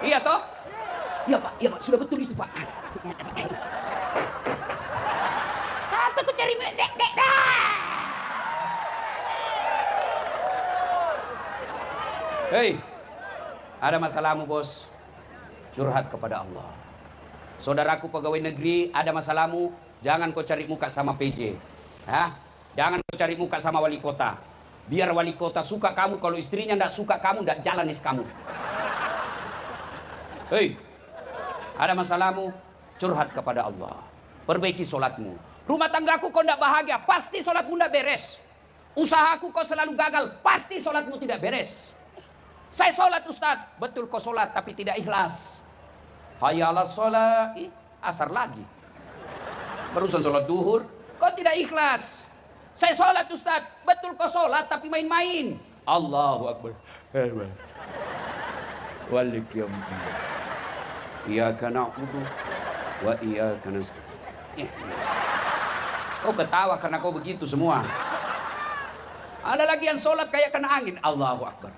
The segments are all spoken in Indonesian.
Iya toh? Iya Pak, sudah betul itu Pak. Apa kau cari dek. Hei, ada masalahmu bos, curhat kepada Allah. Saudaraku pegawai negeri, ada masalahmu, jangan kau cari muka sama PJ. Jangan kau cari muka sama wali kota. Biar wali kota suka kamu, kalau istrinya tidak suka kamu, tidak jalan kamu. Hei, ada masalahmu, curhat kepada Allah. Perbaiki sholatmu. Rumah tanggaku kau tidak bahagia, pasti sholatmu tidak beres. Usahaku kau selalu gagal, pasti sholatmu tidak beres. Saya sholat Ustaz, betul kau sholat tapi tidak ikhlas. Hayya 'alas sholat, asar lagi. Barusan sholat duhur, kau tidak ikhlas. Saya sholat Ustaz, betul kau sholat tapi main-main. Allahu Akbar. Walik yaumiddin. Iyyaka na'budu wa iyyaka nasta'in. Kau ketawa karena kau begitu semua. Ada lagi yang sholat kayak kena angin. Allahu Akbar.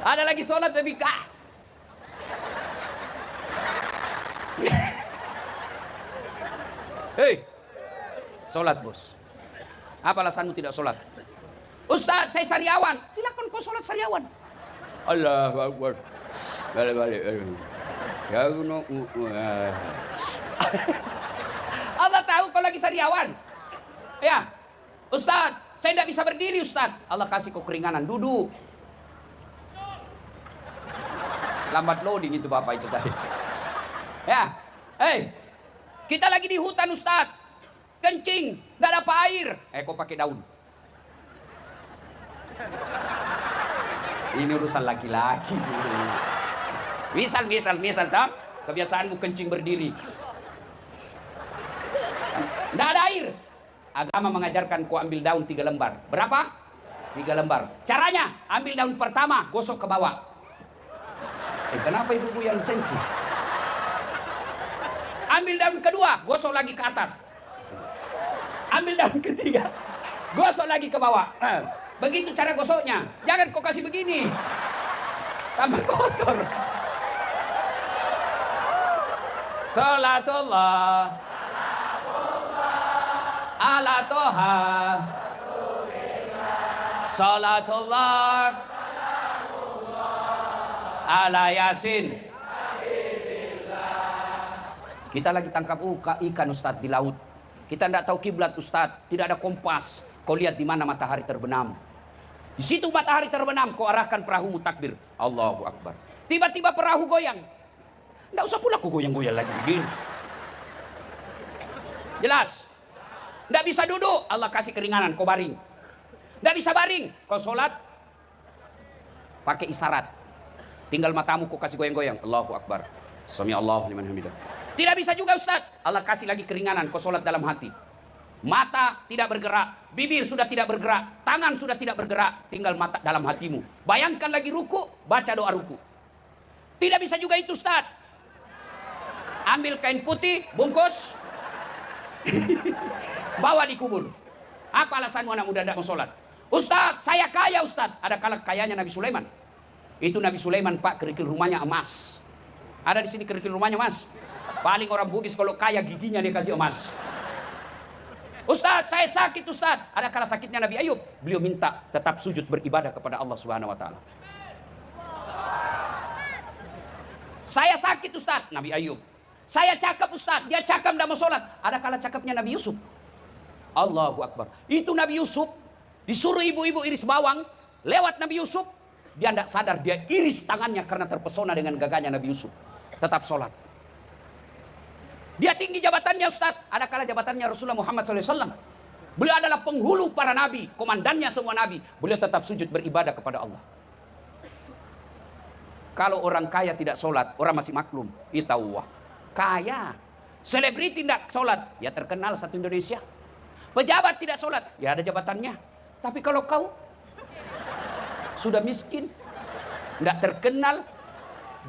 Ada lagi sholat lebih kah? Hei, sholat bos. Apa alasanmu tidak sholat? Ustaz, saya sariawan. Silakan kau sholat sariawan. Allahu Akbar. Balik. Ya Allah tahu kau lagi sariawan. Ya, Ustaz, saya tidak bisa berdiri Ustaz. Allah kasih kau keringanan, duduk. Lambat loading itu bapak itu tadi. Ya, hei, kita lagi di hutan Ustaz. Kencing, nggak ada apa air. Kok pakai daun? Ini urusan laki-laki. Misal, tak? Kebiasaanmu kencing berdiri. Nggak ada air. Agama mengajarkan kau ambil daun 3 lembar. Berapa? 3 lembar. Caranya, ambil daun pertama, gosok ke bawah. Kenapa ibu-ibu yang sensi? Ambil daun kedua, gosok lagi ke atas. Ambil daun ketiga, gosok lagi ke bawah. Begitu cara gosoknya. Jangan kau kasih begini. Tambah kotor. Salatullah ala toha. Salatullah ala Yasin. Kita lagi tangkap ikan Ustadz di laut. Kita tidak tahu kiblat Ustadz, tidak ada kompas. Kau lihat di mana matahari terbenam. Di situ matahari terbenam, kau arahkan perahumu takbir. Allahu Akbar. Tiba-tiba perahu goyang. Tidak usah pula kau goyang-goyang lagi begini. Jelas? Tidak bisa duduk, Allah kasih keringanan, kau baring. Tidak bisa baring, kau sholat pakai isyarat. Tinggal matamu kau kasih goyang-goyang. Allahu Akbar. Sami Allahu liman hamidah. Tidak bisa juga Ustaz. Allah kasih lagi keringanan. Kau sholat dalam hati. Mata tidak bergerak. Bibir sudah tidak bergerak. Tangan sudah tidak bergerak. Tinggal mata dalam hatimu. Bayangkan lagi ruku. Baca doa ruku. Tidak bisa juga itu Ustaz. Ambil kain putih. Bungkus. Bawa di kubur. Apa alasanmu anak muda tidak mau sholat? Ustaz, saya kaya Ustaz. Ada kala kayanya Nabi Sulaiman. Itu Nabi Sulaiman Pak, kerikil rumahnya emas. Ada di sini kerikil rumahnya Mas. Paling orang Bugis kalau kaya giginya dia kasih emas. Ustaz, saya sakit Ustaz. Ada kala sakitnya Nabi Ayub. Beliau minta tetap sujud beribadah kepada Allah Subhanahu wa taala. Saya sakit Ustaz, Nabi Ayub. Saya cakap Ustaz, dia cakap tidak mau sholat. Ada kala cakapnya Nabi Yusuf. Allahu Akbar. Itu Nabi Yusuf disuruh ibu-ibu iris bawang. Lewat Nabi Yusuf. Dia tidak sadar, dia iris tangannya karena terpesona dengan gagahnya Nabi Yusuf. Tetap sholat. Dia tinggi jabatannya Ustaz. Ada kala jabatannya Rasulullah Muhammad SAW. Beliau adalah penghulu para nabi. Komandannya semua nabi. Beliau tetap sujud beribadah kepada Allah. Kalau orang kaya tidak sholat, orang masih maklum. Itawah. Kaya. Selebriti tidak sholat. Ya terkenal satu Indonesia. Pejabat tidak sholat. Ya ada jabatannya. Tapi kalau kau sudah miskin, tidak terkenal,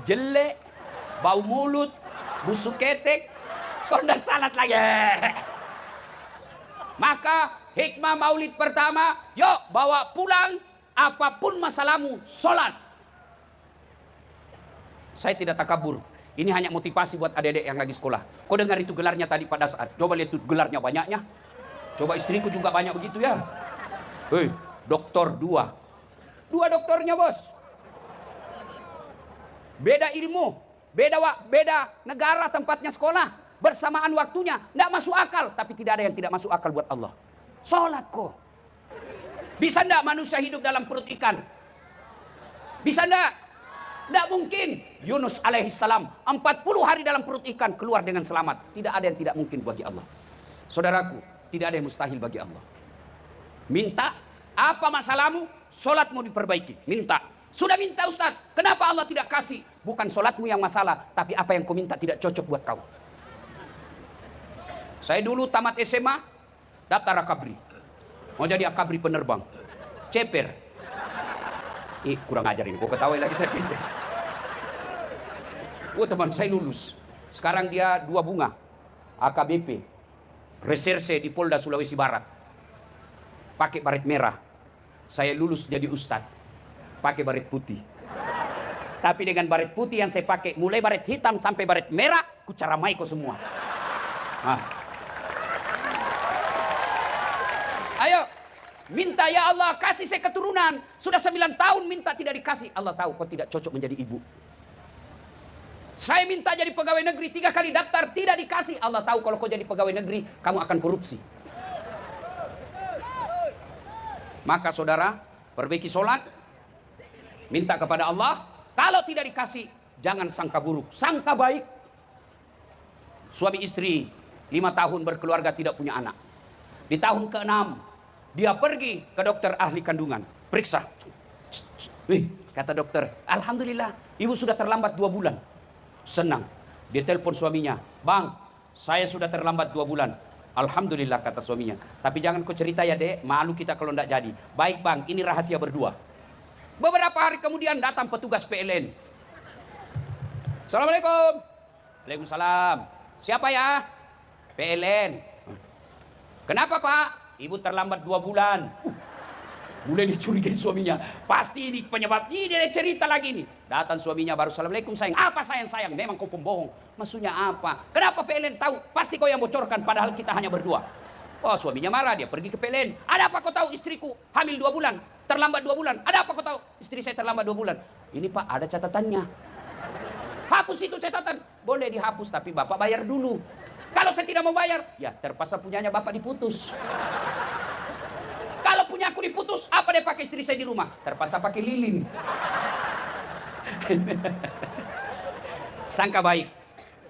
jelek, bau mulut, busuk ketek, kau tidak salat lagi. Maka hikmah maulid pertama, yuk bawa pulang apapun masalahmu, sholat. Saya tidak takabur. Ini hanya motivasi buat adik-adik yang lagi sekolah. Kau dengar itu gelarnya tadi pada saat. Coba lihat itu gelarnya banyaknya. Coba istriku juga banyak begitu ya. Hei, doktor dua. Dua doktornya bos. Beda ilmu. Beda negara tempatnya sekolah. Bersamaan waktunya. Tidak masuk akal. Tapi tidak ada yang tidak masuk akal buat Allah. Sholat kok. Bisa tidak manusia hidup dalam perut ikan? Bisa tidak? Tidak mungkin. Yunus alaihissalam 40 hari dalam perut ikan keluar dengan selamat. Tidak ada yang tidak mungkin bagi Allah. Saudaraku, tidak ada yang mustahil bagi Allah. Minta, apa masalahmu? Solatmu diperbaiki. Minta. Sudah minta Ustaz, kenapa Allah tidak kasih? Bukan solatmu yang masalah, tapi apa yang kau minta tidak cocok buat kau. Saya dulu tamat SMA, daftar akabri. Mau jadi akabri penerbang. Ceper. Kurang ajar ini, kok ketawa lagi saya pindah. Teman saya lulus. Sekarang dia 2 bunga. AKBP. Reserse di Polda Sulawesi Barat. Pakai baret merah. Saya lulus jadi ustadz. Pakai baret putih. Tapi dengan baret putih yang saya pakai, mulai baret hitam sampai baret merah, ku caramai kau semua. Ayo. Minta, ya Allah kasih saya keturunan. Sudah 9 tahun minta tidak dikasih. Allah tahu kau tidak cocok menjadi ibu. Saya minta jadi pegawai negeri 3 kali daftar tidak dikasih. Allah tahu kalau kau jadi pegawai negeri kamu akan korupsi. Maka saudara perbaiki sholat. Minta kepada Allah. Kalau tidak dikasih jangan sangka buruk. Sangka baik. Suami istri 5 tahun berkeluarga tidak punya anak. Di tahun ke-6 dia pergi ke dokter ahli kandungan. Periksa. Kata dokter, alhamdulillah, ibu sudah terlambat 2 bulan. Senang. Dia telepon suaminya. Bang, saya sudah terlambat 2 bulan. Alhamdulillah, kata suaminya. Tapi jangan kau cerita ya dek, malu kita kalau tidak jadi. Baik bang, ini rahasia berdua. Beberapa hari kemudian datang petugas PLN. Assalamualaikum. Waalaikumsalam. Siapa ya? PLN. Kenapa pak? Ibu terlambat 2 bulan. Mulai dicurigai suaminya. Pasti ini penyebab. Ini dia cerita lagi nih. Datang suaminya baru, assalamualaikum sayang. Apa sayang? Memang kau pembohong. Maksudnya apa? Kenapa PLN tahu? Pasti kau yang bocorkan padahal kita hanya berdua. Oh suaminya marah, dia pergi ke PLN. Ada apa kau tahu istriku hamil 2 bulan? Terlambat 2 bulan. Ada apa kau tahu? Istri saya terlambat 2 bulan. Ini pak ada catatannya. Hapus itu catatan. Boleh dihapus tapi bapak bayar dulu. Kalau saya tidak mau bayar, ya terpaksa punyanya bapak diputus. Kalau punya aku diputus, apa dia pakai istri saya di rumah? Terpaksa pakai lilin. Sangka baik.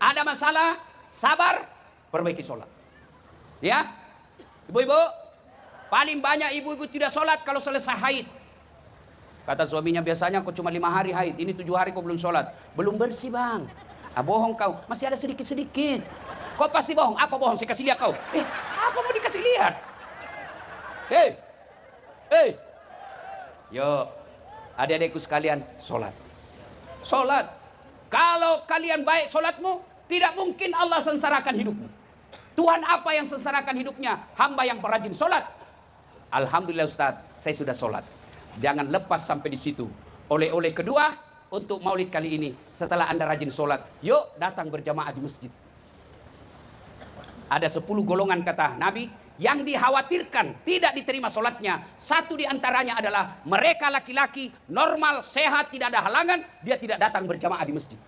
Ada masalah, sabar, perbaiki sholat. Ya, ibu-ibu, paling banyak ibu-ibu tidak sholat kalau selesai haid. Kata suaminya, biasanya kau cuma 5 hari haid, ini 7 hari kau belum sholat. Belum bersih bang. Bohong kau, masih ada sedikit-sedikit. Kau pasti bohong. Apa bohong? Saya kasih lihat kau. Apa mau dikasih lihat? Hei. Yo, adik-adikku sekalian, sholat. Sholat. Kalau kalian baik sholatmu, tidak mungkin Allah sengsarakan hidupmu. Tuhan apa yang sengsarakan hidupnya? Hamba yang perajin sholat. Alhamdulillah Ustaz, saya sudah sholat. Jangan lepas sampai di situ. Oleh-oleh kedua, untuk maulid kali ini, setelah Anda rajin sholat, yuk datang berjamaah di masjid. Ada 10 golongan kata Nabi yang dikhawatirkan tidak diterima sholatnya. Satu di antaranya adalah mereka laki-laki normal, sehat, tidak ada halangan, dia tidak datang berjamaah di masjid.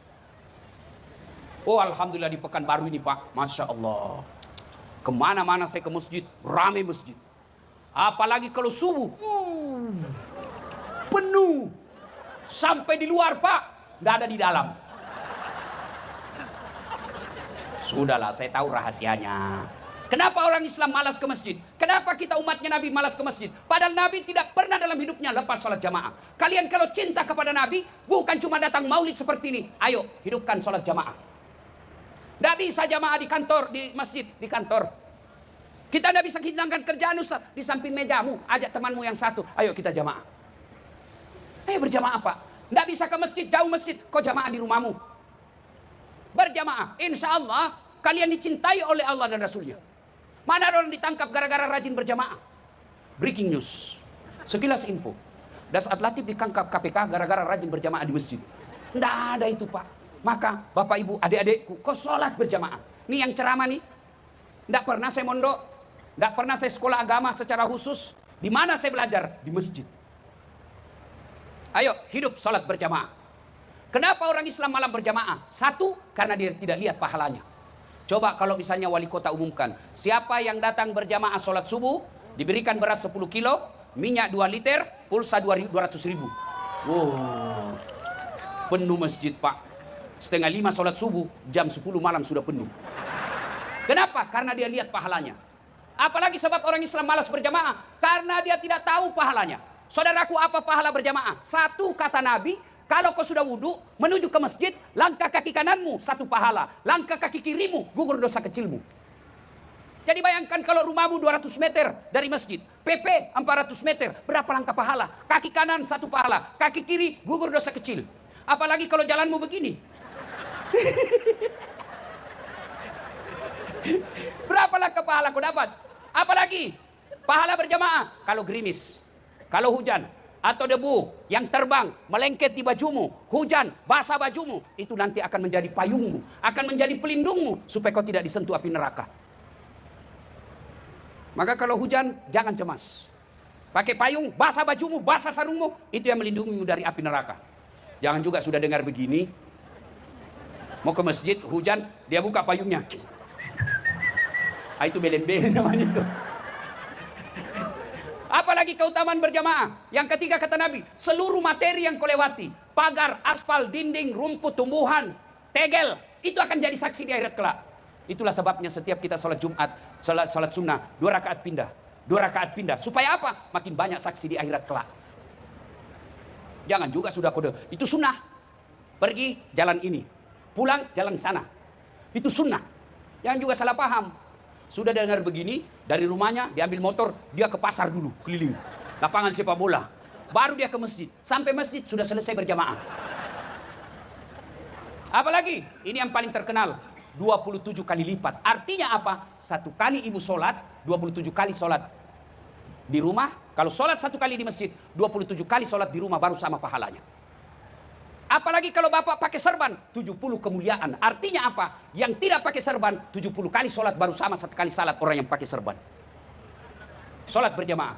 Oh alhamdulillah di Pekanbaru ini Pak, Masya Allah. Kemana-mana saya ke masjid, ramai masjid. Apalagi kalau subuh, penuh. Sampai di luar Pak, tidak ada di dalam. Sudahlah, saya tahu rahasianya. Kenapa orang Islam malas ke masjid? Kenapa kita umatnya Nabi malas ke masjid? Padahal Nabi tidak pernah dalam hidupnya lepas sholat jamaah. Kalian kalau cinta kepada Nabi, bukan cuma datang maulid seperti ini. Ayo, hidupkan sholat jamaah. Tidak bisa jamaah di kantor, di masjid, di kantor. Kita tidak bisa hidangkan kerjaan Ustaz. Di samping mejamu, ajak temanmu yang satu. Ayo kita jamaah. Ayo berjamaah Pak. Tidak bisa ke masjid, jauh masjid. Kau jamaah di rumahmu. Berjamaah. Insya Allah kalian dicintai oleh Allah dan Rasulnya. Mana ada orang ditangkap gara-gara rajin berjamaah? Breaking news. Sekilas info. Das Atlatif ditangkap KPK gara-gara rajin berjamaah di masjid. Tidak ada itu, Pak. Maka Bapak Ibu, adik-adikku, kau sholat berjamaah. Nih yang ceramah nih. Tidak pernah saya mondok. Tidak pernah saya sekolah agama secara khusus. Di mana saya belajar? Di masjid. Ayo, hidup sholat berjamaah. Kenapa orang Islam malam berjamaah? Satu, karena dia tidak lihat pahalanya. Coba kalau misalnya wali kota umumkan, siapa yang datang berjamaah sholat subuh, diberikan beras 10 kilo, minyak 2 liter, pulsa 200 ribu. Wow, penuh masjid, Pak. Setengah 5 sholat subuh, jam 10 malam sudah penuh. Kenapa? Karena dia lihat pahalanya. Apalagi sebab orang Islam malas berjamaah, karena dia tidak tahu pahalanya. Saudaraku, apa pahala berjamaah? Satu, kata Nabi, kalau kau sudah wudhu, menuju ke masjid, langkah kaki kananmu, 1 pahala. Langkah kaki kirimu, gugur dosa kecilmu. Jadi bayangkan kalau rumahmu 200 meter dari masjid, PP 400 meter, berapa langkah pahala? Kaki kanan 1 pahala, kaki kiri gugur dosa kecil. Apalagi kalau jalanmu begini. Berapa langkah pahala kau dapat? Apalagi pahala berjamaah kalau gerimis, kalau hujan, atau debu yang terbang melengket di bajumu, hujan basah bajumu, itu nanti akan menjadi payungmu, akan menjadi pelindungmu supaya kau tidak disentuh api neraka. Maka kalau hujan jangan cemas, pakai payung, basah bajumu, basah sarungmu, itu yang melindungimu dari api neraka. Jangan juga sudah dengar begini, mau ke masjid hujan, dia buka payungnya, itu belen-belen namanya itu. Apalagi keutamaan berjamaah. Yang ketiga kata Nabi, seluruh materi yang kau lewati, pagar, aspal, dinding, rumput, tumbuhan, tegel, itu akan jadi saksi di akhirat kelak. Itulah sebabnya setiap kita sholat Jumat, sholat sunnah, 2 rakaat pindah, 2 rakaat pindah. Supaya apa? Makin banyak saksi di akhirat kelak. Jangan juga sudah kode, itu sunnah. Pergi jalan ini, pulang jalan sana. Itu sunnah. Jangan juga salah paham. Sudah dengar begini, dari rumahnya diambil motor, dia ke pasar dulu, keliling. Lapangan sepak bola. Baru dia ke masjid. Sampai masjid sudah selesai berjamaah. Apalagi, ini yang paling terkenal, 27 kali lipat. Artinya apa? 1 kali ibu sholat, 27 kali sholat di rumah. Kalau sholat 1 kali di masjid, 27 kali sholat di rumah baru sama pahalanya. Apalagi kalau bapak pakai serban, 70 kemuliaan. Artinya apa? Yang tidak pakai serban, 70 kali sholat baru sama 1 kali salat orang yang pakai serban. Sholat berjamaah.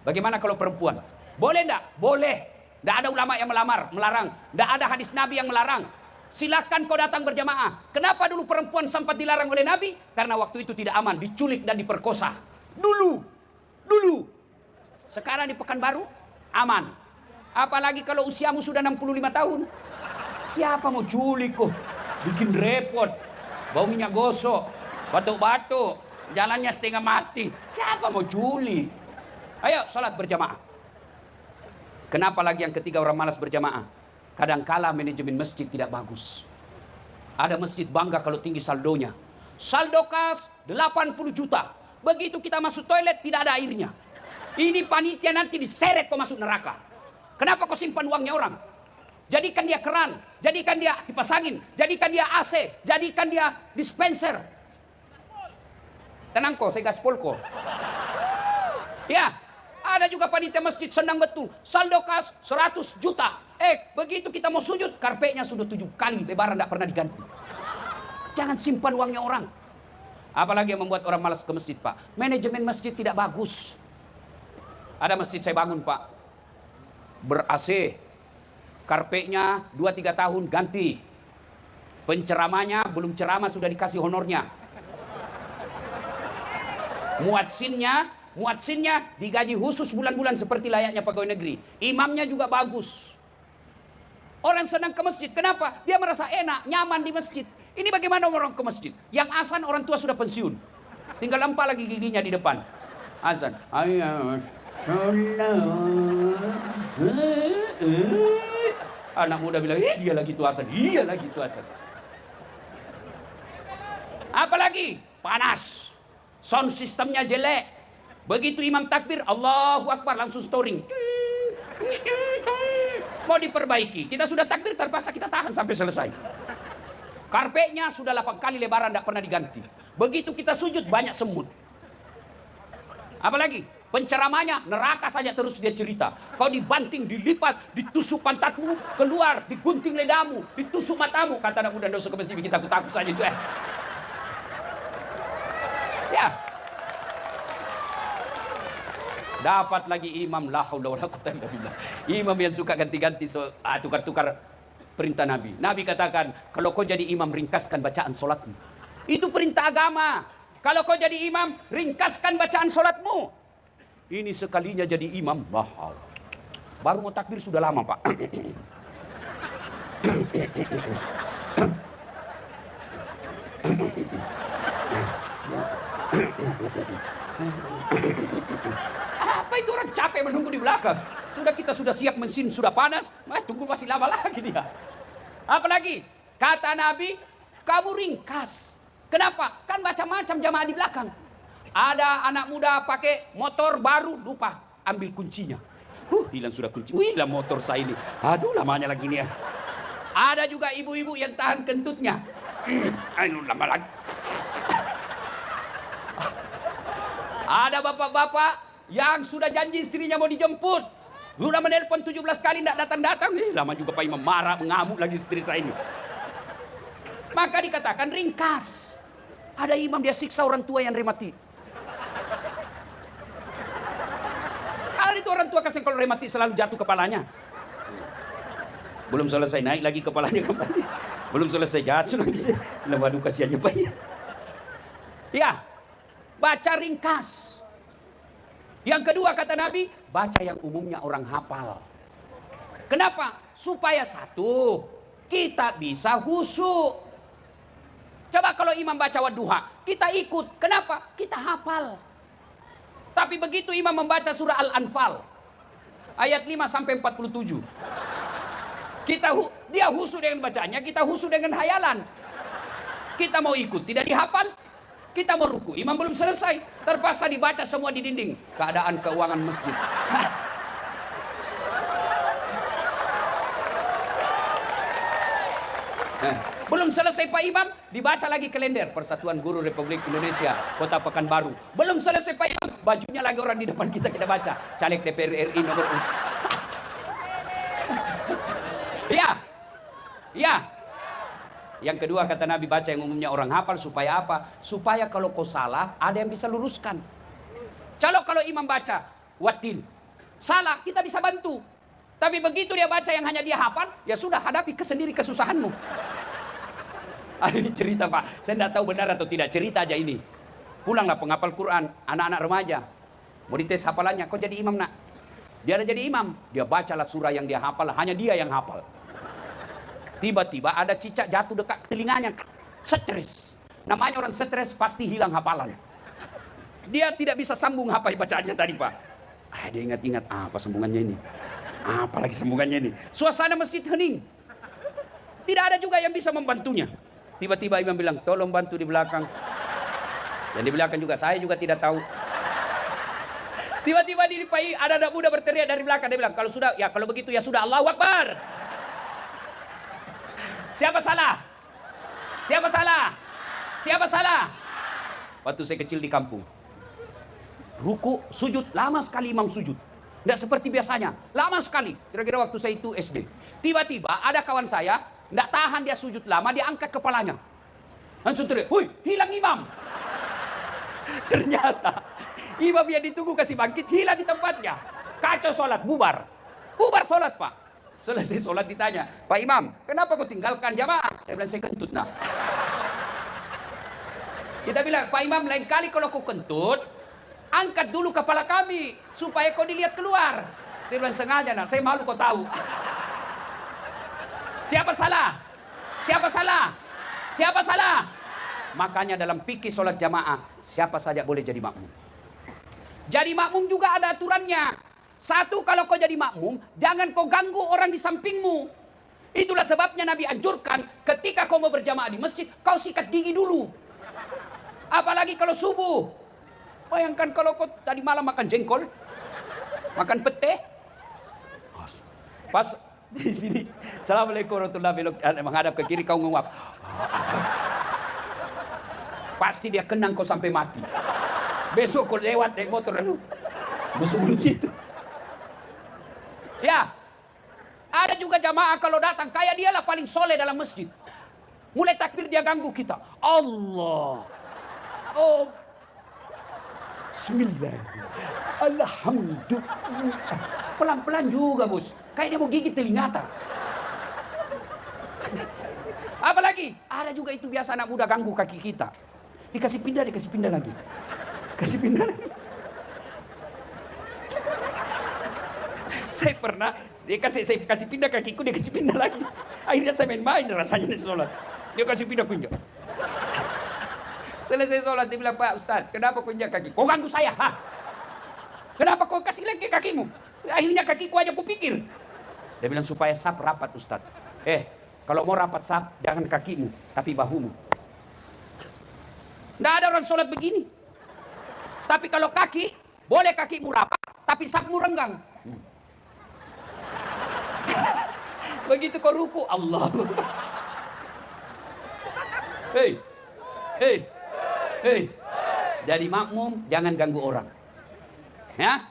Bagaimana kalau perempuan? Boleh enggak? Boleh. Enggak ada ulama yang melarang. Enggak ada hadis Nabi yang melarang. Silakan kau datang berjamaah. Kenapa dulu perempuan sempat dilarang oleh Nabi? Karena waktu itu tidak aman, diculik dan diperkosa. Dulu. Sekarang di Pekanbaru, aman. Apalagi kalau usiamu sudah 65 tahun. Siapa mau culik kok? Bikin repot. Bau minyak gosok. Batuk-batuk. Jalannya setengah mati. Siapa mau culik? Ayo sholat berjamaah. Kenapa lagi yang ketiga orang malas berjamaah? Kadangkala manajemen masjid tidak bagus. Ada masjid bangga kalau tinggi saldonya. Saldo kas 80 juta. Begitu kita masuk toilet tidak ada airnya. Ini panitia nanti diseret kau masuk neraka. Kenapa kau simpan uangnya orang? Jadikan dia keran, jadikan dia kipas angin, jadikan dia AC, jadikan dia dispenser. Tenang kok, saya gaspol kok. Ya, ada juga panitia masjid senang betul. Saldo kas 100 juta. Begitu kita mau sujud, karpetnya sudah 7 kali lebaran tidak pernah diganti. Jangan simpan uangnya orang. Apalagi yang membuat orang malas ke masjid, Pak. Manajemen masjid tidak bagus. Ada masjid saya bangun, Pak. Ber-AC, karpetnya 2-3 tahun ganti, penceramanya belum ceramah sudah dikasih honornya, muadzinnya digaji khusus bulan-bulan seperti layaknya pegawai negeri, imamnya juga bagus. Orang senang ke masjid, kenapa? Dia merasa enak, nyaman di masjid. Ini bagaimana orang ke masjid? Yang azan orang tua sudah pensiun, tinggal empal lagi giginya di depan. Azan, ayo anak muda bilang, dia lagi tuh azan, iya lagi tuh azan. Apalagi panas, sound sistemnya jelek. Begitu imam takbir, Allahu Akbar, langsung storing. Mau diperbaiki, kita sudah takbir terpaksa kita tahan sampai selesai. Karpetnya sudah 8 kali lebaran tidak pernah diganti. Begitu kita sujud banyak semut. Apalagi penceramanya neraka saja terus dia cerita. Kau dibanting, dilipat, ditusuk pantatmu keluar, digunting ledamu, ditusuk matamu. Kata anak muda, dosa ke masjid, kita takut saja itu. Ya. Dapat lagi imam, la haula wala quwwata illa billah. Imam yang suka ganti-ganti tukar-tukar perintah Nabi. Nabi katakan, kalau kau jadi imam, ringkaskan bacaan solatmu. Itu perintah agama. Kalau kau jadi imam, ringkaskan bacaan solatmu. Ini sekalinya jadi imam, mahal. Baru mau takbir sudah lama, Pak. Apa itu, orang capek menunggu di belakang. Kita sudah siap, mesin sudah panas, tunggu masih lama lagi dia. Apalagi kata Nabi, kamu ringkas. Kenapa? Kan macam-macam jamaah di belakang. Ada anak muda pakai motor baru, lupa ambil kuncinya. Hilang sudah kunci. Hilang motor saya ini. Aduh, lamanya lagi nih ya. Ada juga ibu-ibu yang tahan kentutnya. Lama lagi. Ada bapak-bapak yang sudah janji istrinya mau dijemput. Sudah menelpon 17 kali tidak datang-datang. Lama juga Pak Imam, marah, mengamuk lagi istri saya ini. Maka dikatakan ringkas. Ada imam dia siksa orang tua yang remati. Ada itu orang tua kasih kalau remati selalu jatuh kepalanya. Belum selesai naik lagi kepalanya kembali. Belum selesai jatuh lagi. Waduh, kasihannya Pak. Ya, baca ringkas. Yang kedua kata Nabi, baca yang umumnya orang hafal. Kenapa? Supaya satu, kita bisa khusyuk. Coba kalau imam baca wadduha, kita ikut. Kenapa? Kita hafal. Tapi begitu imam membaca surah Al-Anfal, ayat 5 sampai 47. Dia khusyuk dengan bacanya, kita khusyuk dengan hayalan. Kita mau ikut, tidak dihafal. Kita mau ruku, imam belum selesai, terpaksa dibaca semua di dinding. Keadaan keuangan masjid. Belum selesai Pak Imam, dibaca lagi kalender Persatuan Guru Republik Indonesia Kota Pekanbaru. Belum selesai Pak Imam, bajunya lagi orang di depan kita baca. Caleg DPR RI nomor Ya. Yang kedua kata Nabi, baca yang umumnya orang hafal. Supaya apa? Supaya kalau kau salah, ada yang bisa luruskan. Kalau imam baca watin, salah, kita bisa bantu. Tapi begitu dia baca yang hanya dia hafal, ya sudah, hadapi sendiri kesusahanmu. Ada ini cerita Pak, saya tidak tahu benar atau tidak, cerita aja ini. Pulanglah penghafal Quran, anak-anak remaja. Mau dites hafalannya, kau jadi imam nak. Dia ada jadi imam, dia bacalah surah yang dia hafal, hanya dia yang hafal. Tiba-tiba ada cicak jatuh dekat telinganya. Stres. Namanya orang stres pasti hilang hafalan. Dia tidak bisa sambung apa bacaannya tadi Pak. Dia ingat-ingat, apa sambungannya ini? Apalagi sambungannya ini? Suasana masjid hening. Tidak ada juga yang bisa membantunya. Tiba-tiba imam bilang, tolong bantu di belakang. Dan di belakang juga, saya juga tidak tahu. Tiba-tiba ada anak muda berteriak dari belakang. Dia bilang, kalau begitu ya sudah, Allahu Akbar. Siapa salah? Siapa salah? Siapa salah? Waktu saya kecil di kampung, ruku, sujud, lama sekali imam sujud. Tidak seperti biasanya, lama sekali. Kira-kira waktu saya itu SD. Tiba-tiba ada kawan saya, tidak tahan dia sujud lama, dia angkat kepalanya. Langsung teriak, "Hui, hilang imam!" Ternyata imam yang ditunggu kasih bangkit, hilang di tempatnya. Kacau sholat, bubar. Bubar sholat Pak. Selesai sholat ditanya, "Pak Imam, kenapa kau tinggalkan jamaah?" Dia bilang, "Saya kentut nak." Kita bilang, "Pak Imam, lain kali kalau kau kentut, angkat dulu kepala kami, supaya kau dilihat keluar." Dia bilang, "Sengaja nak, saya malu kau tahu." Siapa salah? Siapa salah? Siapa salah? Makanya dalam fikih sholat jamaah, siapa saja boleh jadi makmum. Jadi makmum juga ada aturannya. Satu, kalau kau jadi makmum, jangan kau ganggu orang di sampingmu. Itulah sebabnya Nabi anjurkan, ketika kau mau berjamaah di masjid, kau sikat gigi dulu. Apalagi kalau subuh. Bayangkan kalau kau tadi malam makan jengkol, makan pete. Pas di sini, Assalamualaikum warahmatullahi wabarakatuh, menghadap ke kiri kau nguap. Pasti dia kenang kau sampai mati. Besok kau lewat naik motor, busuk mulut itu. Ya, ada juga jamaah kalau datang, kayak dialah paling soleh dalam masjid. Mulai takbir dia ganggu kita. Allah. Oh. Bismillah. Alhamdulillah. Pelan-pelan juga, bos. Kayak dia mau gigit telinga. Apalagi, ada juga itu biasa anak muda ganggu kaki kita. Dikasih pindah lagi. Kasih pindah lagi. Saya pernah, saya kasih pindah kakiku, dia kasih pindah lagi. Akhirnya saya main-main rasanya di sholat. Dia kasih pindah-pindah. Selesai sholat, dia bilang, Pak Ustaz, kenapa kau injak kaki? Kau ganggu saya, ha? Kenapa kau kasih lagi kakimu? Akhirnya kakiku aja kupikir. Dia bilang, supaya sap rapat Ustaz. Kalau mau rapat sap, jangan kakimu, tapi bahumu. Nggak ada orang sholat begini. Tapi kalau kaki, boleh kakimu rapat, tapi sapmu renggang. Begitu kau ruku, Allah. Hei. Jadi makmum, jangan ganggu orang. Ya?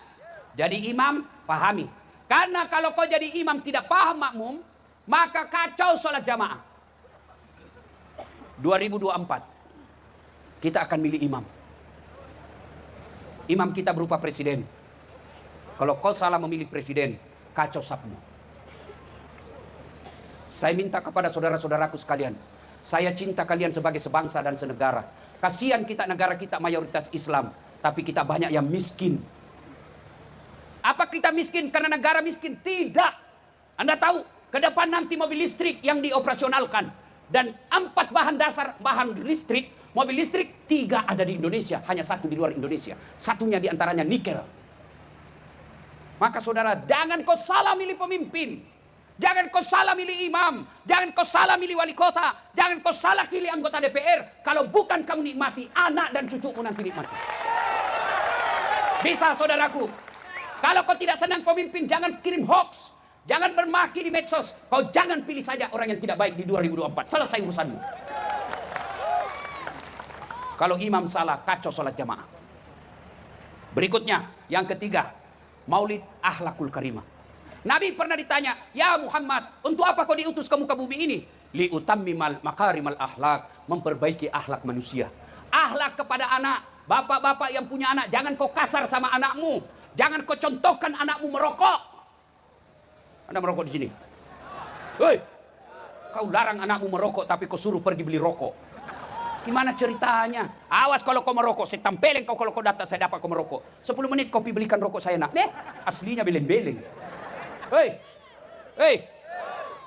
Jadi imam, pahami. Karena kalau kau jadi imam tidak paham makmum, maka kacau sholat jamaah. 2024, kita akan milih imam. Imam kita berupa presiden. Kalau kau salah memilih presiden, kacau sapmu. Saya minta kepada saudara-saudaraku sekalian, saya cinta kalian sebagai sebangsa dan senegara. Kasihan kita, negara kita mayoritas Islam, tapi kita banyak yang miskin. Apa kita miskin karena negara miskin? Tidak. Anda tahu, ke depan nanti mobil listrik yang dioperasionalkan. Dan 4 bahan dasar bahan listrik, mobil listrik 3 ada di Indonesia, hanya 1 di luar Indonesia. Satunya diantaranya nikel. Maka saudara, jangan kau salah milih pemimpin. Jangan kau salah milih imam. Jangan kau salah milih wali kota. Jangan kau salah pilih anggota DPR. Kalau bukan kamu nikmati, anak dan cucumu nanti nikmati. Bisa saudaraku. Kalau kau tidak senang pemimpin, jangan kirim hoax. Jangan bermaki di medsos. Kau jangan pilih saja orang yang tidak baik di 2024. Selesai urusanmu. Kalau imam salah, kacau sholat jamaah. Berikutnya, yang ketiga, maulid akhlakul karimah. Nabi pernah ditanya, ya Muhammad, untuk apa kau diutus ke muka bumi ini? Liutammimal makarimal akhlak, memperbaiki akhlak manusia. Akhlak kepada anak, bapak-bapak yang punya anak, jangan kau kasar sama anakmu. Jangan kau contohkan anakmu merokok. Anda merokok di sini. Hei, kau larang anakmu merokok, tapi kau suruh pergi beli rokok. Gimana ceritanya? Awas kalau kau merokok, saya tampelin kau kalau kau datang, saya dapat kau merokok. 10 menit kau belikan rokok saya nak. Aslinya beleng-beleng. Hei,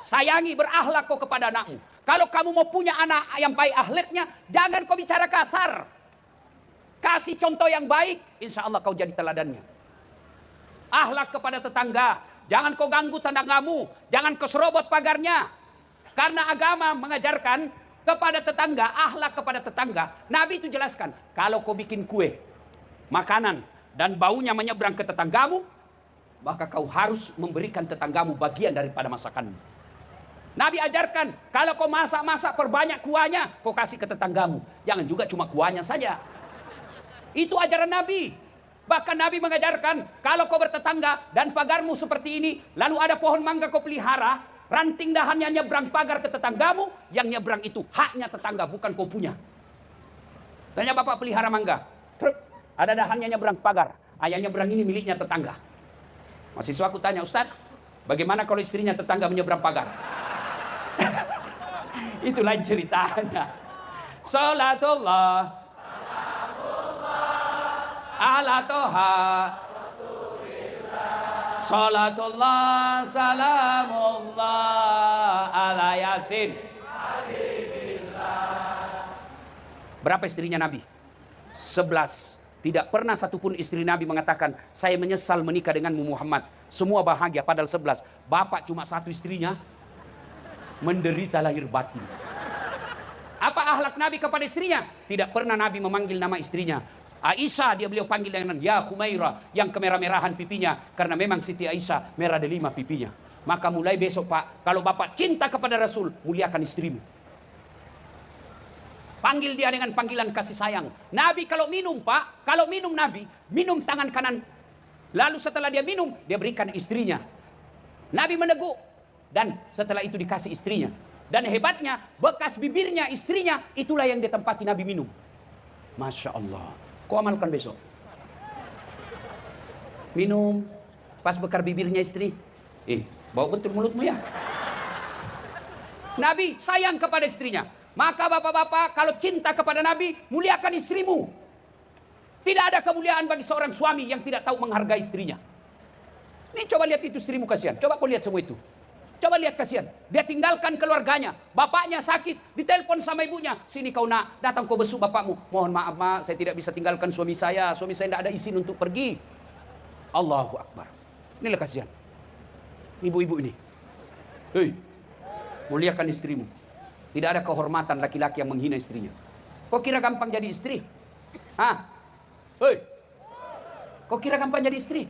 sayangi, berakhlak kau kepada anakmu. Kalau kamu mau punya anak yang baik akhlaknya, jangan kau bicara kasar. Kasih contoh yang baik, insya Allah kau jadi teladannya. Akhlak kepada tetangga, jangan kau ganggu tetanggamu, jangan kau serobot pagarnya. Karena agama mengajarkan kepada tetangga, akhlak kepada tetangga. Nabi itu jelaskan, kalau kau bikin kue, makanan, dan baunya menyeberang ke tetanggamu, maka kau harus memberikan tetanggamu bagian daripada masakanmu. Nabi ajarkan, kalau kau masak-masak perbanyak kuahnya, kau kasih ke tetanggamu. Jangan juga cuma kuahnya saja. Itu ajaran Nabi. Bahkan Nabi mengajarkan, kalau kau bertetangga dan pagarmu seperti ini, lalu ada pohon mangga kau pelihara, ranting dahannya nyebrang pagar ke tetanggamu, yang nyebrang itu haknya tetangga, bukan kau punya. Misalnya bapak pelihara mangga, truk, ada dahannya nyebrang pagar, ayah nyebrang ini miliknya tetangga. Mahasiswa aku tanya, Ustaz, bagaimana kalau istrinya tetangga menyeberang pagar? Itu lain ceritanya. Salatullah ala toha salatullah salamullah ala yasin. Berapa istrinya Nabi? 11. Tidak pernah satupun istri Nabi mengatakan, saya menyesal menikah denganmu Muhammad. Semua bahagia, padahal 11. Bapak cuma 1 istrinya, menderita lahir batin. Apa akhlak Nabi kepada istrinya? Tidak pernah Nabi memanggil nama istrinya. Aisyah beliau panggil dengan ya Khumairah, yang kemerah-merahan pipinya. Karena memang Siti Aisyah merah delima pipinya. Maka mulai besok Pak, kalau Bapak cinta kepada Rasul, muliakan istrimu. Panggil dia dengan panggilan kasih sayang. Nabi kalau minum, Pak, kalau minum Nabi, minum tangan kanan. Lalu setelah dia minum, dia berikan istrinya. Nabi meneguk. Dan setelah itu dikasih istrinya. Dan hebatnya, bekas bibirnya istrinya, itulah yang ditempati Nabi minum. Masya Allah. Kau amalkan besok. Minum, pas bekas bibirnya istri. Bau betul mulutmu ya. Nabi sayang kepada istrinya. Maka bapak-bapak, kalau cinta kepada Nabi, muliakan istrimu. Tidak ada kemuliaan bagi seorang suami yang tidak tahu menghargai istrinya. Ini coba lihat itu istrimu, kasihan. Coba kau lihat semua itu. Coba lihat, kasihan. Dia tinggalkan keluarganya. Bapaknya sakit, ditelepon sama ibunya. Sini kau nak, datang kau besuk bapakmu. Mohon maaf, Mak, saya tidak bisa tinggalkan suami saya. Suami saya tidak ada izin untuk pergi. Allahu Akbar. Inilah kasihan. Ibu-ibu ini. Hei, muliakan istrimu. Tidak ada kehormatan laki-laki yang menghina istrinya. Kau kira gampang jadi istri? Hei, kau kira gampang jadi istri?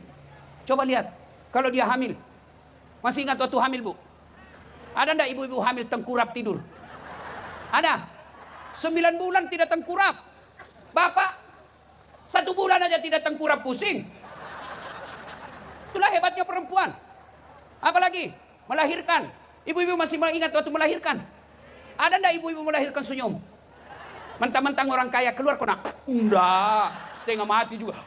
Coba lihat, kalau dia hamil. Masih ingat waktu hamil, Bu? Ada enggak ibu-ibu hamil tengkurap tidur? Ada? 9 bulan tidak tengkurap. Bapak, 1 bulan aja tidak tengkurap, pusing. Itulah hebatnya perempuan. Apalagi melahirkan. Ibu-ibu masih ingat waktu melahirkan? Ada enggak ibu-ibu melahirkan senyum? Mentang-mentang orang kaya keluar kena. Enggak, setengah mati juga.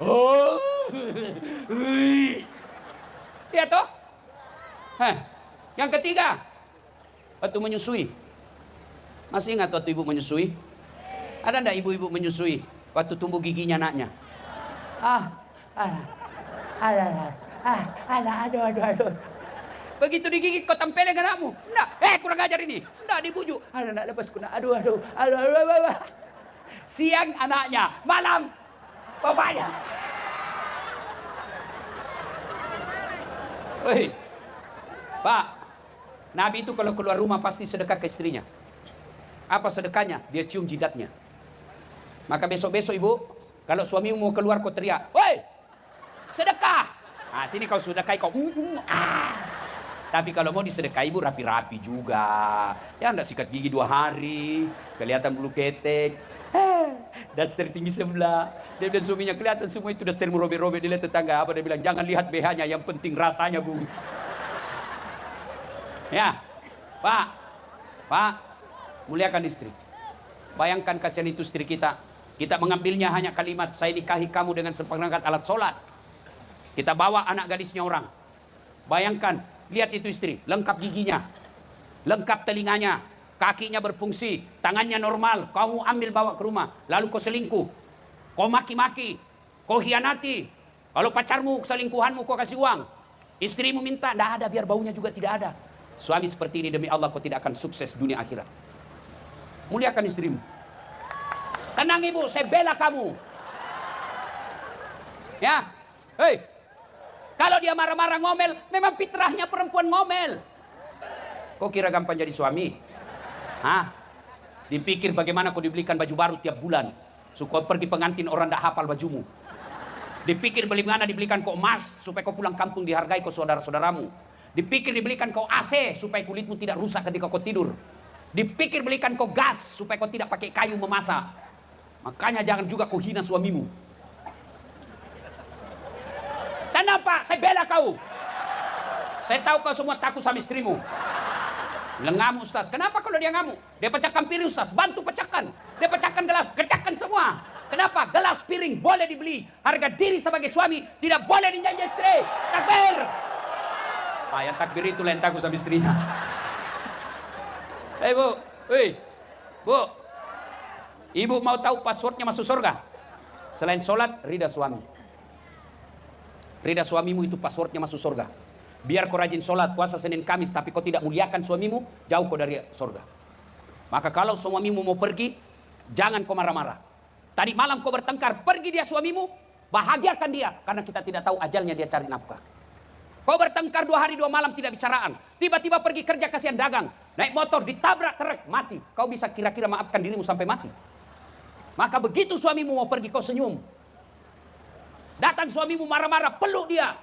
Lihat toh? Yang ketiga, waktu menyusui. Masih ingat waktu ibu menyusui? Ada enggak ibu-ibu menyusui waktu tumbuh giginya anaknya? Aduh. Begitu digigit kau tempelin anakmu. Enggak, kurang ajar ini. Enggak dibujuk. Enggak lepas kena. Aduh. Siang anaknya, malam bapaknya. Hei, Pak, Nabi itu kalau keluar rumah pasti sedekah ke istrinya. Apa sedekahnya? Dia cium jidatnya. Maka besok-besok ibu, kalau suamimu mau keluar kau teriak, "Woi, sedekah!" Sini kau sedekah kau. Tapi kalau mau disedekah ibu rapi-rapi juga. Ya enggak sikat gigi 2 hari, kelihatan bulu ketek. Daster tinggi sebelah. Dia bilang suaminya, kelihatan semua itu dastermu robek-robek. Dia lihat tetangga apa, dia bilang, jangan lihat BH-nya, yang penting rasanya, Bu. Ya, Pak, muliakan istri. Bayangkan kasihan itu istri kita. Kita mengambilnya hanya kalimat, saya nikahi kamu dengan seperangkat alat sholat. Kita bawa anak gadisnya orang. Bayangkan, lihat itu istri, lengkap giginya, lengkap telinganya, kakinya berfungsi, tangannya normal. Kamu ambil bawa ke rumah, lalu kau selingkuh, kau maki-maki, kau hianati. Kalau pacarmu, selingkuhanmu, kau kasih uang. Istrimu minta, tidak ada, biar baunya juga tidak ada. Suami seperti ini demi Allah kau tidak akan sukses dunia akhirat. Muliakan istrimu. Tenang ibu, saya bela kamu. Ya, hei. Kalau dia marah-marah ngomel, memang fitrahnya perempuan ngomel. Kau kira gampang jadi suami? Dipikir bagaimana kau dibelikan baju baru tiap bulan. Supaya pergi pengantin orang tidak hafal bajumu. Dipikir bagaimana dibelikan kau emas, supaya kau pulang kampung dihargai kau saudara-saudaramu. Dipikir dibelikan kau AC, supaya kulitmu tidak rusak ketika kau tidur. Dipikir belikan kau gas, supaya kau tidak pakai kayu memasak. Makanya jangan juga kau hina suamimu. Kenapa? Saya bela kau. Saya tahu kau semua takut sama istrimu. Ngamuk Ustaz. Kenapa kalau dia ngamuk? Dia pecahkan piring Ustaz. Bantu pecahkan. Dia pecahkan gelas. Pecahkan semua. Kenapa? Gelas piring boleh dibeli. Harga diri sebagai suami tidak boleh dinyanyi istri. Takbir. Yang takbir itu lain takut sama istrinya. Bu. Bu. Ibu mau tahu passwordnya masuk surga? Selain sholat, ridha suami. Ridha suamimu itu passwordnya masuk surga. Biar kau rajin sholat, puasa Senin Kamis, tapi kau tidak muliakan suamimu, jauh kau dari surga. Maka kalau suamimu mau pergi, jangan kau marah-marah. Tadi malam kau bertengkar, pergi dia suamimu, bahagiakan dia. Karena kita tidak tahu ajalnya dia cari nafkah. Kau bertengkar 2 hari 2 malam tidak bicaraan. Tiba-tiba pergi kerja kasihan dagang. Naik motor, ditabrak truk, mati. Kau bisa kira-kira maafkan dirimu sampai mati. Maka begitu suamimu mau pergi, kau senyum. Datang suamimu marah-marah, peluk dia.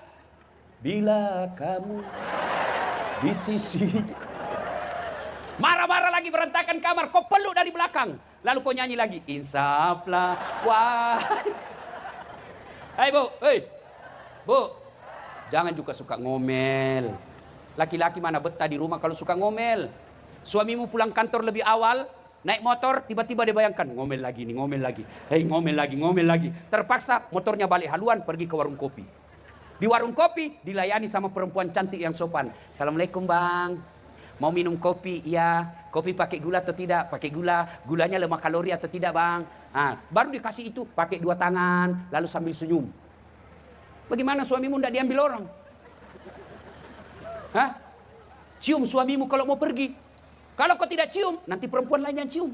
Bila kamu di sisi. Marah-marah lagi berantakan kamar, kau peluk dari belakang. Lalu kau nyanyi lagi. Insaflah, wah. Hai bu, hei. Bu, jangan juga suka ngomel. Laki-laki mana betah di rumah kalau suka ngomel. Suamimu pulang kantor lebih awal, naik motor, tiba-tiba dia bayangkan, ngomel lagi nih, ngomel lagi. Hei, ngomel lagi. Terpaksa motornya balik haluan, pergi ke warung kopi. Di warung kopi, dilayani sama perempuan cantik yang sopan. Assalamualaikum bang, mau minum kopi? Iya. Kopi pakai gula atau tidak? Pakai gula. Gulanya lemah kalori atau tidak bang? Nah, baru dikasih itu, pakai 2 tangan, lalu sambil senyum. Bagaimana suamimu tidak diambil orang? Hah? Cium suamimu kalau mau pergi. Kalau kau tidak cium, nanti perempuan lain yang cium.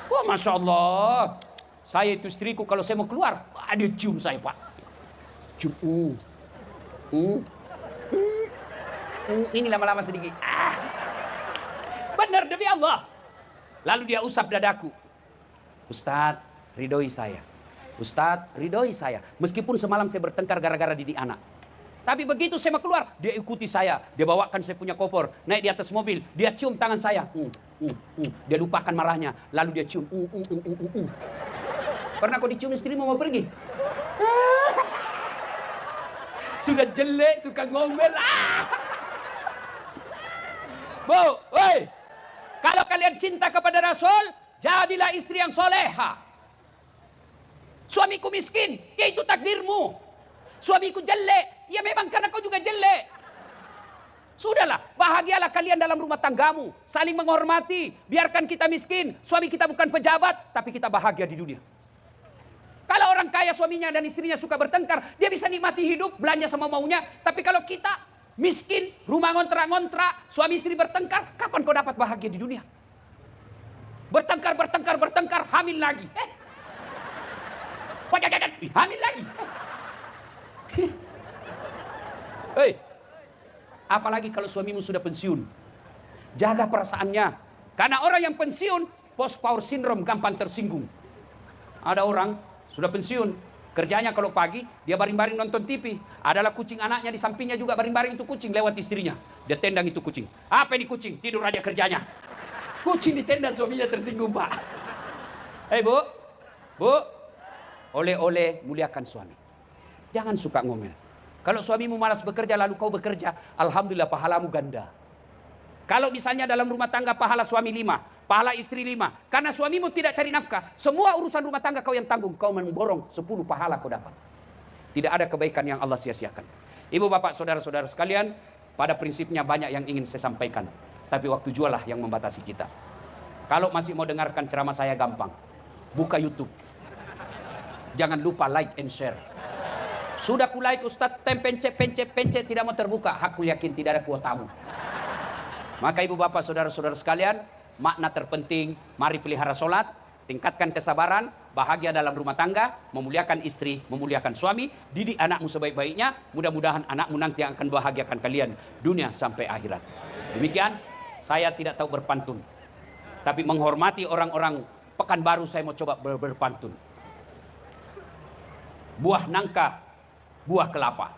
Wah, Masya Allah. Saya itu istriku kalau saya mau keluar, dia cium saya, Pak. Cium. Ini lama-lama sedikit. Benar demi Allah. Lalu dia usap dadaku. Ustadz, ridhoi saya. Ustadz, ridhoi saya. Meskipun semalam saya bertengkar gara-gara didik anak. Tapi begitu saya mau keluar, dia ikuti saya. Dia bawakan saya punya koper, naik di atas mobil. Dia cium tangan saya. Dia lupakan marahnya. Lalu dia cium. Pernah kau dicium istrimu mau pergi? Sudah jelek, suka ngomel. Bu, woi. Kalau kalian cinta kepada Rasul, jadilah istri yang soleha. Suamiku miskin, ya itu takdirmu. Suamiku jelek, ya memang karena kau juga jelek. Sudahlah, bahagialah kalian dalam rumah tanggamu. Saling menghormati, biarkan kita miskin. Suami kita bukan pejabat, tapi kita bahagia di dunia. Kalau orang kaya suaminya dan istrinya suka bertengkar, dia bisa nikmati hidup, belanja sama maunya. Tapi kalau kita miskin, rumah ngontrak-ngontrak, suami istri bertengkar, kapan kau dapat bahagia di dunia? Bertengkar, hamil lagi. Hamil lagi. Hei, apalagi kalau suamimu sudah pensiun. Jaga perasaannya. Karena orang yang pensiun, post power syndrome gampang tersinggung. Ada orang sudah pensiun, kerjanya kalau pagi dia baring-baring nonton TV. Adalah kucing anaknya di sampingnya juga baring-baring itu kucing, lewat istrinya. Dia tendang itu kucing. Apa ini kucing? Tidur aja kerjanya. Kucing ditendang, suaminya tersinggung, Pak. Hei bu, oleh-oleh muliakan suami. Jangan suka ngomel. Kalau suamimu malas bekerja lalu kau bekerja, alhamdulillah pahalamu ganda. Kalau misalnya dalam rumah tangga pahala suami 5, pahala istri 5. Karena suamimu tidak cari nafkah, semua urusan rumah tangga kau yang tanggung. Kau memborong 10 pahala kau dapat. Tidak ada kebaikan yang Allah sia-siakan. Ibu bapak saudara-saudara sekalian, pada prinsipnya banyak yang ingin saya sampaikan. Tapi waktu jualah yang membatasi kita. Kalau masih mau dengarkan ceramah saya gampang. Buka YouTube. Jangan lupa like and share. Sudah ku like Ustaz, pencet tidak mau terbuka. Aku yakin tidak ada kuotamu. Maka ibu bapak saudara-saudara sekalian, makna terpenting, mari pelihara sholat, tingkatkan kesabaran, bahagia dalam rumah tangga, memuliakan istri, memuliakan suami, didik anakmu sebaik-baiknya, mudah-mudahan anakmu nanti yang akan bahagiakan kalian dunia sampai akhirat. Demikian, saya tidak tahu berpantun. Tapi menghormati orang-orang Pekanbaru saya mau coba berpantun. Buah nangka, buah kelapa.